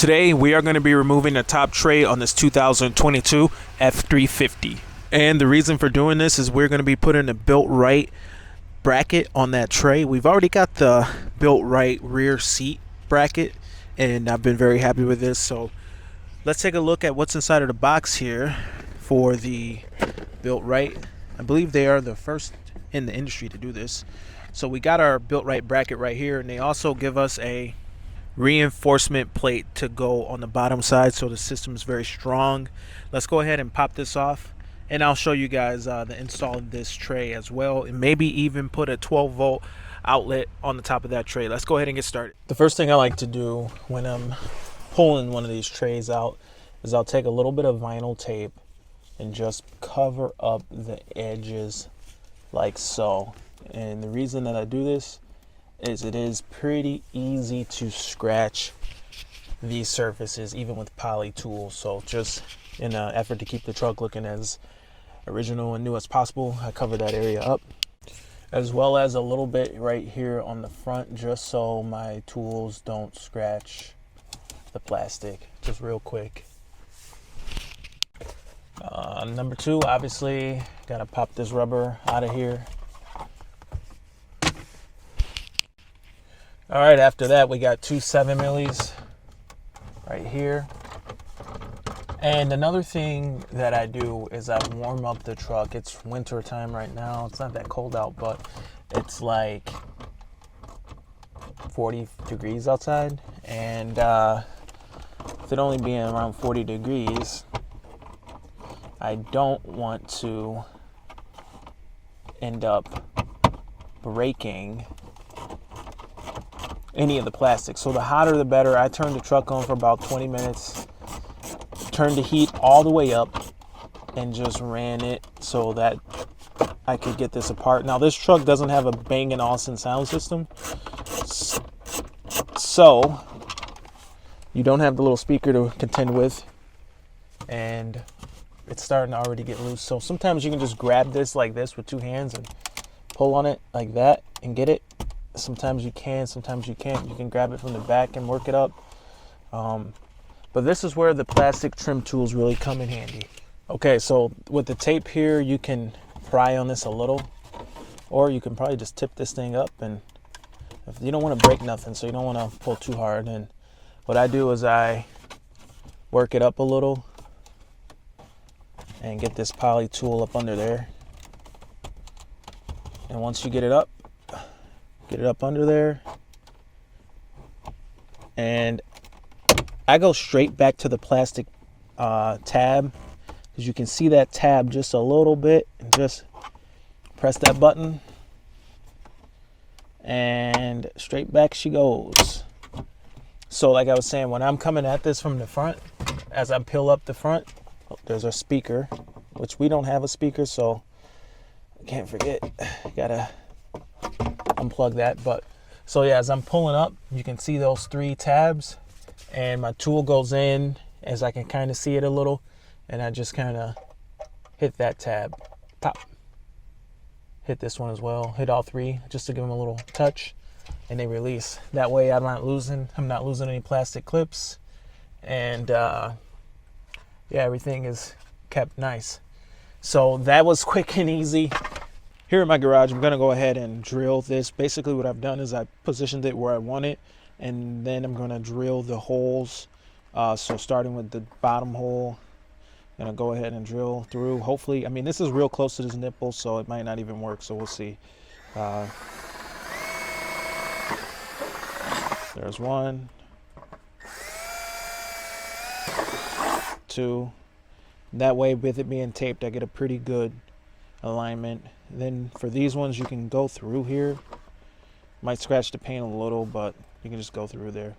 Today we are going to be removing the top tray on this 2022 F350. And the reason for doing this is we're going to be putting a Built-Right bracket on that tray. We've already got the Built-Right rear seat bracket and I've been very happy with this. So let's take a look at what's inside of the box here for the Built-Right. I believe they are the first in the industry to do this. So we got our Built-Right bracket right here, and they also give us a reinforcement plate to go on the bottom side, so the system is very strong. Let's go ahead and pop this off, and I'll show you guys the install of this tray as well, and maybe even put a 12-volt outlet on the top of that tray. Let's go ahead and get started. The first thing I like to do when I'm pulling one of these trays out is I'll take a little bit of vinyl tape and just cover up the edges like so. And the reason that I do this is it is pretty easy to scratch these surfaces even with poly tools. So just in an effort to keep the truck looking as original and new as possible, I cover that area up, as well as a little bit right here on the front, just so my tools don't scratch the plastic, just real quick. Number two, obviously gotta pop this rubber out of here. All right, after that, we got two 7mm right here. And another thing that I do is I warm up the truck. It's winter time right now. It's not that cold out, but it's like 40 degrees outside. And with it only being around 40 degrees, I don't want to end up breaking any of the plastic. So the hotter the better. I turned the truck on for about 20 minutes, turned the heat all the way up, and just ran it so that I could get this apart. Now this truck doesn't have a Bang & Olufsen sound system, so you don't have the little speaker to contend with, and it's starting to already get loose. So sometimes you can just grab this like this with two hands and pull on it like that and get it. Sometimes you can, sometimes you can't. You can grab it from the back and work it up. But this is where the plastic trim tools really come in handy. Okay, so with the tape here, you can pry on this a little, or you can probably just tip this thing up, and if you don't want to break nothing, so you don't want to pull too hard. And what I do is I work it up a little and get this poly tool up under there. And once you get it up under there, and I go straight back to the plastic tab, because you can see that tab just a little bit, and just press that button and straight back she goes. So like I was saying, when I'm coming at this from the front, as I peel up the front, there's a speaker, which we don't have a speaker, so I can't forget, gotta unplug that. But so yeah, as I'm pulling up, you can see those three tabs, and my tool goes in as I can kind of see it a little, and I just kind of hit that tab, pop, hit this one as well, hit all three just to give them a little touch, and they release. That way I'm not losing any plastic clips, and yeah, everything is kept nice. So that was quick and easy. Here in my garage, I'm gonna go ahead and drill this. Basically what I've done is I positioned it where I want it, and then I'm gonna drill the holes. So starting with the bottom hole, I'm gonna go ahead and drill through. Hopefully, I mean, this is real close to this nipple, so it might not even work, so we'll see. There's one, two. That way, with it being taped, I get a pretty good alignment. Then for these ones, you can go through here. Might scratch the paint a little, but you can just go through there.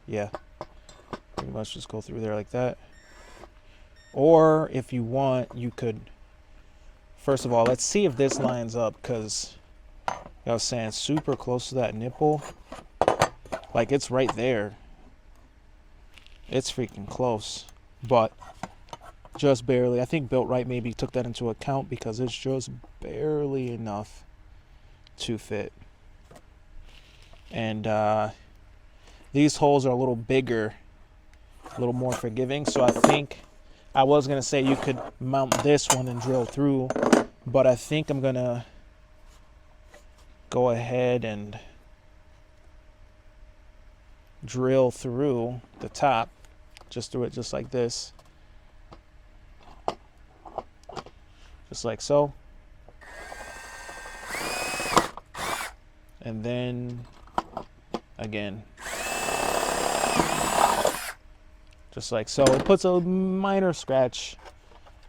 Yeah, pretty much just go through there like that. Or if you want, you could, first of all, let's see if this lines up, because I was saying super close to that nipple. Like, it's right there. It's freaking close, but just barely. I think Built-Right maybe took that into account, because it's just barely enough to fit. And these holes are a little bigger, a little more forgiving. So I think I was going to say you could mount this one and drill through, but I think I'm going to go ahead and drill through the top, just do it just like this, just like so, and then again just like so. It puts a minor scratch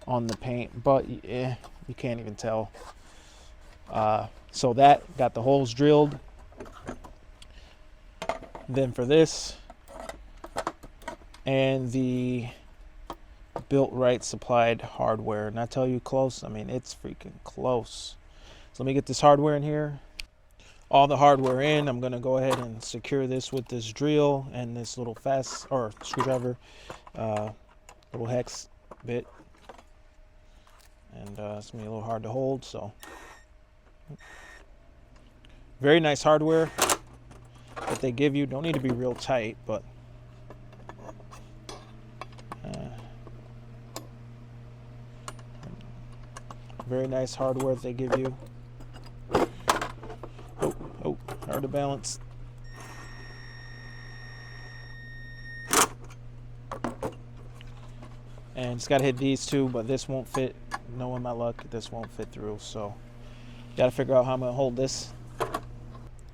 on the paint, but you can't even tell. So that got the holes drilled. Then for this and the Built Right supplied hardware, and I tell you close, I mean it's freaking close. So let me get this hardware in here. All the hardware in, I'm gonna go ahead and secure this with this drill and this little screwdriver, little hex bit, and it's gonna be a little hard to hold. So very nice hardware that they give you. Don't need to be real tight, but very nice hardware that they give you. Oh, hard to balance. And it's got to hit these two, but this won't fit. Knowing my luck, this won't fit through. So got to figure out how I'm gonna hold this.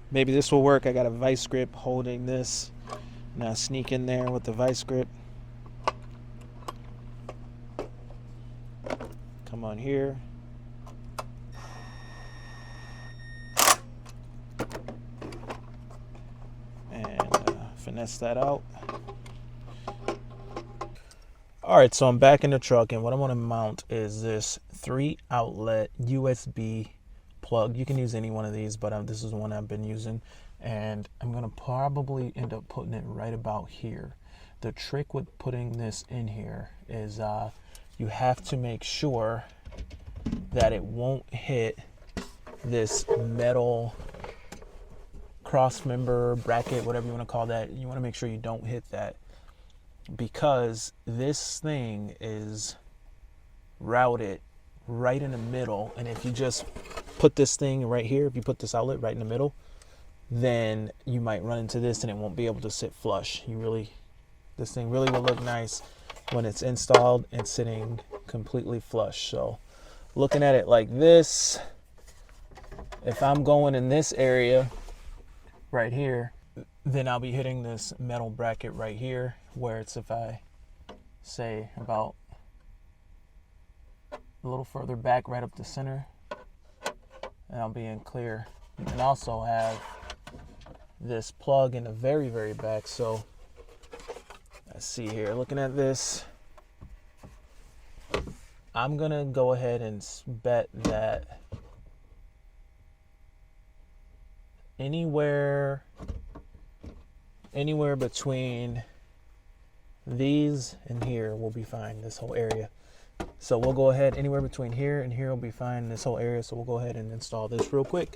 Maybe this will work. I got a vice grip holding this. Now sneak in there with the vice grip. Come on here. And finesse that out. Alright, so I'm back in the truck, and what I want to mount is this 3-outlet USB plug. You can use any one of these, but this is the one I've been using, and I'm going to probably end up putting it right about here. The trick with putting this in here is you have to make sure that it won't hit this metal cross member, bracket, whatever you want to call that. You want to make sure you don't hit that, because this thing is routed right in the middle, and if you just put this thing right here, if you put this outlet right in the middle, then you might run into this and it won't be able to sit flush. This thing really will look nice when it's installed and sitting completely flush. So looking at it like this, if I'm going in this area right here, then I'll be hitting this metal bracket right here, where it's, if I say about a little further back, right up the center, and I'll be in clear. You can also have this plug in the very, very back. So let's see here, looking at this, I'm gonna go ahead and bet that anywhere between these and here will be fine, this whole area. So we'll go ahead, anywhere between here and here will be fine, this whole area. So we'll go ahead and install this real quick.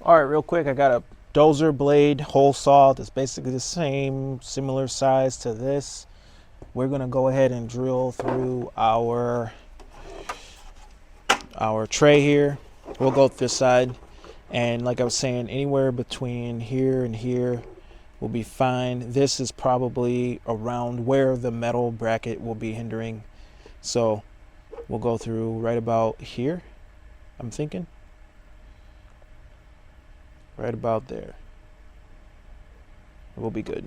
All right, real quick, I got a dozer blade hole saw that's basically the same, similar size to this. We're gonna go ahead and drill through our tray here. We'll go this side, and like I was saying, anywhere between here and here will be fine. This is probably around where the metal bracket will be hindering. So we'll go through right about here, I'm thinking. Right about there. We'll be good.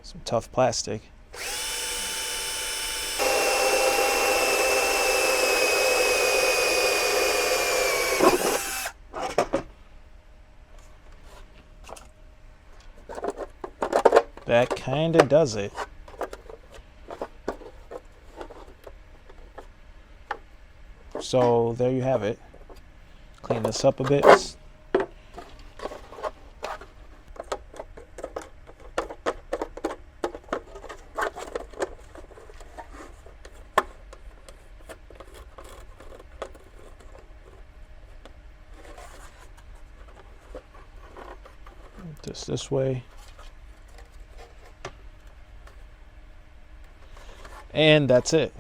Some tough plastic. That kind of does it. So there you have it. Clean this up a bit. this way. And that's it.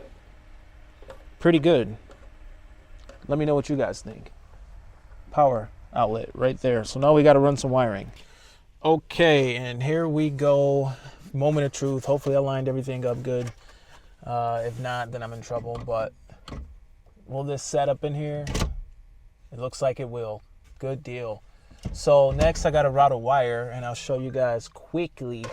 Pretty good. Let me know what you guys think. Power outlet right there. So now we got to run some wiring. Okay, and here we go. Moment of truth. Hopefully I lined everything up good. If not, then I'm in trouble. But will this set up in here? It looks like it will. Good deal. So next I got to route a wire, and I'll show you guys quickly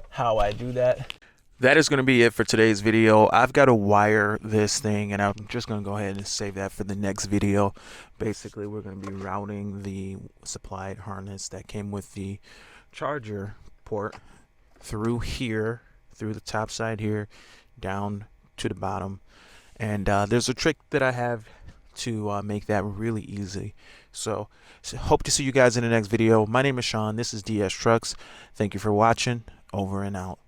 how I do that. That is going to be it for today's video. I've got to wire this thing, and I'm just going to go ahead and save that for the next video. Basically, we're going to be routing the supplied harness that came with the charger port through here, through the top side here, down to the bottom. And there's a trick that I have to make that really easy. So hope to see you guys in the next video. My name is Sean. This is DS Trucks. Thank you for watching. Over and out.